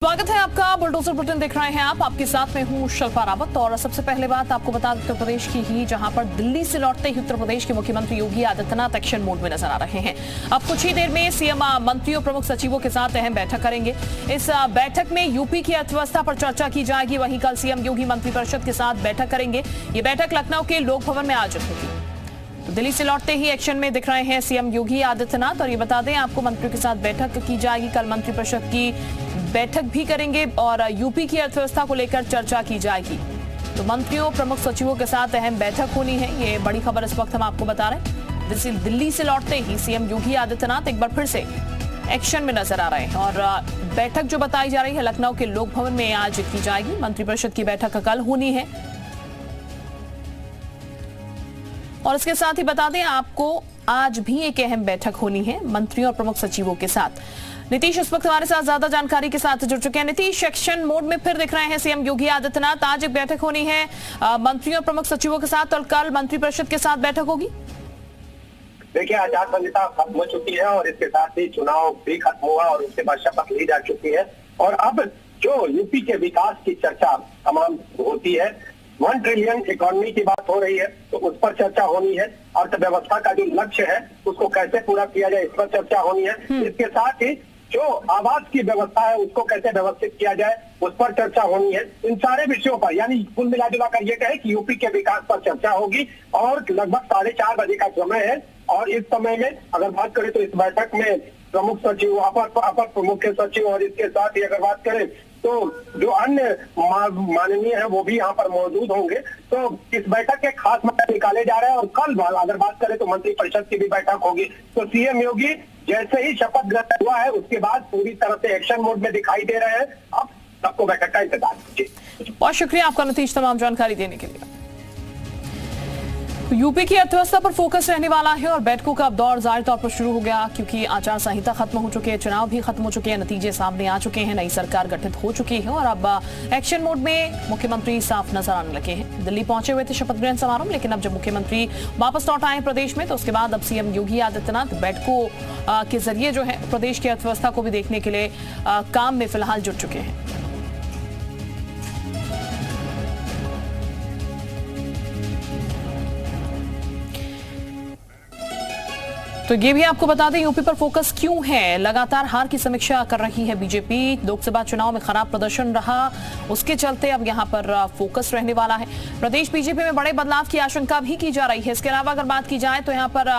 स्वागत है आपका। बुलडोजर बुलेटिन देख रहे हैं आप। आपके साथ में हूं शिल्पा रावत। और सबसे पहले बात आपको बता दें उत्तर प्रदेश की ही, जहां पर दिल्ली से लौटते ही उत्तर प्रदेश के मुख्यमंत्री योगी आदित्यनाथ एक्शन मोड में नजर आ रहे हैं। अब कुछ ही देर में सीएम मंत्रियों प्रमुख सचिवों के साथ अहम बैठक करेंगे। इस बैठक में यूपी की अर्थव्यवस्था पर चर्चा की जाएगी। वहीं कल सीएम योगी मंत्रिपरिषद के साथ बैठक करेंगे। ये बैठक लखनऊ के लोक भवन में आयोजित होगी। तो दिल्ली से लौटते ही एक्शन में दिख रहे हैं सीएम योगी आदित्यनाथ। और ये बता दें आपको, मंत्रियों के साथ बैठक की जाएगी। कल मंत्रिपरिषद की बैठक भी करेंगे और यूपी की अर्थव्यवस्था को लेकर चर्चा की जाएगी। तो मंत्रियों प्रमुख सचिवों के साथ अहम बैठक होनी है। ये बड़ी खबर इस वक्त हम आपको बता रहे हैं। दिल्ली से लौटते ही सीएम योगी आदित्यनाथ एक बार फिर से एक्शन में नजर आ रहे हैं। और बैठक जो बताई जा रही है लखनऊ के लोक भवन में आयोजित की जाएगी। मंत्रिपरिषद की बैठक कल होनी है। और इसके साथ ही बता दें आपको, आज भी एक अहम बैठक होनी है मंत्रियों और प्रमुख सचिवों के साथ। नीतीश इस वक्त हमारे साथ ज्यादा जानकारी के साथ जुड़ चुके हैं। नीतीश, एक्शन मोड में फिर दिख रहे हैं सीएम योगी आदित्यनाथ। आज एक बैठक होनी है मंत्रियों और प्रमुख सचिवों के साथ और कल मंत्रिपरिषद के साथ बैठक होगी। देखिए, आचार संहिता खत्म हो चुकी है और इसके साथ ही चुनाव भी खत्म हुआ और उसके बाद शपथ ली जा चुकी है। और अब जो यूपी के विकास की चर्चा तमाम होती है, 1 ट्रिलियन इकोनॉमी की बात हो रही है, तो उस पर चर्चा होनी है। अर्थव्यवस्था का जो लक्ष्य है उसको कैसे पूरा किया जाए, इस पर चर्चा होनी है। इसके साथ ही जो आवास की व्यवस्था है उसको कैसे व्यवस्थित किया जाए, उस पर चर्चा होनी है। इन सारे विषयों पर, यानी कुल मिलाजुला कर ये कहे कि यूपी के विकास पर चर्चा होगी। और लगभग 4:30 बजे का समय है। और इस समय में अगर बात करें तो इस बैठक में प्रमुख सचिव, अपर मुख्य सचिव और इसके साथ ही अगर बात करें तो जो अन्य माननीय है वो भी यहाँ पर मौजूद होंगे। तो इस बैठक के खास मसले निकाले जा रहे हैं। और कल अगर बात करें तो मंत्रिपरिषद की भी बैठक होगी। तो सीएम योगी जैसे ही शपथ ग्रहण हुआ है उसके बाद पूरी तरह से एक्शन मोड में दिखाई दे रहे हैं। अब सबको बैठक का इंतजार कीजिए। बहुत शुक्रिया आपका नीतीश, तमाम जानकारी देने के लिए। यूपी की अर्थव्यवस्था पर फोकस रहने वाला है और बैठकों का अब दौर जाहिर तौर पर शुरू हो गया, क्योंकि आचार संहिता खत्म हो चुकी है, चुनाव भी खत्म हो चुके हैं, नतीजे सामने आ चुके हैं, नई सरकार गठित हो चुकी है। और अब एक्शन मोड में मुख्यमंत्री साफ नजर आने लगे हैं। दिल्ली पहुंचे हुए थे शपथ ग्रहण समारोह में, लेकिन अब जब मुख्यमंत्री वापस लौट आए प्रदेश में तो उसके बाद अब सीएम योगी आदित्यनाथ बैठकों के जरिए जो है प्रदेश की अर्थव्यवस्था को भी देखने के लिए काम में फिलहाल जुट चुके हैं। तो ये भी आपको बता दें यूपी पर फोकस क्यों है। लगातार हार की समीक्षा कर रही है बीजेपी। लोकसभा चुनाव में खराब प्रदर्शन रहा, उसके चलते अब यहां पर फोकस रहने वाला है। प्रदेश बीजेपी में बड़े बदलाव की आशंका भी की जा रही है। इसके अलावा अगर बात की जाए तो यहां पर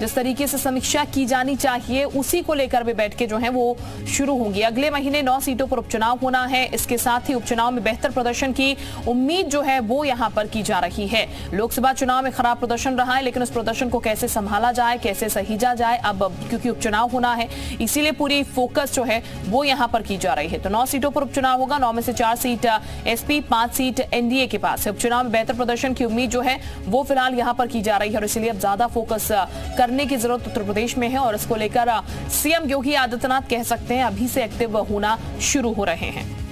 जिस तरीके से समीक्षा की जानी चाहिए उसी को लेकर भी बैठकें जो है वो शुरू होंगी। अगले महीने 9 सीटों पर उपचुनाव होना है। इसके साथ ही उपचुनाव में बेहतर प्रदर्शन की उम्मीद जो है वो यहाँ पर की जा रही है। लोकसभा चुनाव में खराब प्रदर्शन रहा है, लेकिन उस प्रदर्शन को कैसे संभाला जाए, कैसे सही जाए, अब क्योंकि उपचुनाव होना है इसीलिए पूरी फोकस जो है वो यहां पर की जा रही है। तो 9 सीटों पर उपचुनाव होगा। 9 में से 4 सीट एसपी, 5 सीट एनडीए के पास है। उपचुनाव में बेहतर प्रदर्शन की उम्मीद जो है वो फिलहाल यहां पर की जा रही है और इसलिए अब ज्यादा फोकस करने की जरूरत उत्तर प्रदेश में है। और इसको लेकर सीएम योगी आदित्यनाथ कह सकते हैं अभी से एक्टिव होना शुरू हो रहे हैं।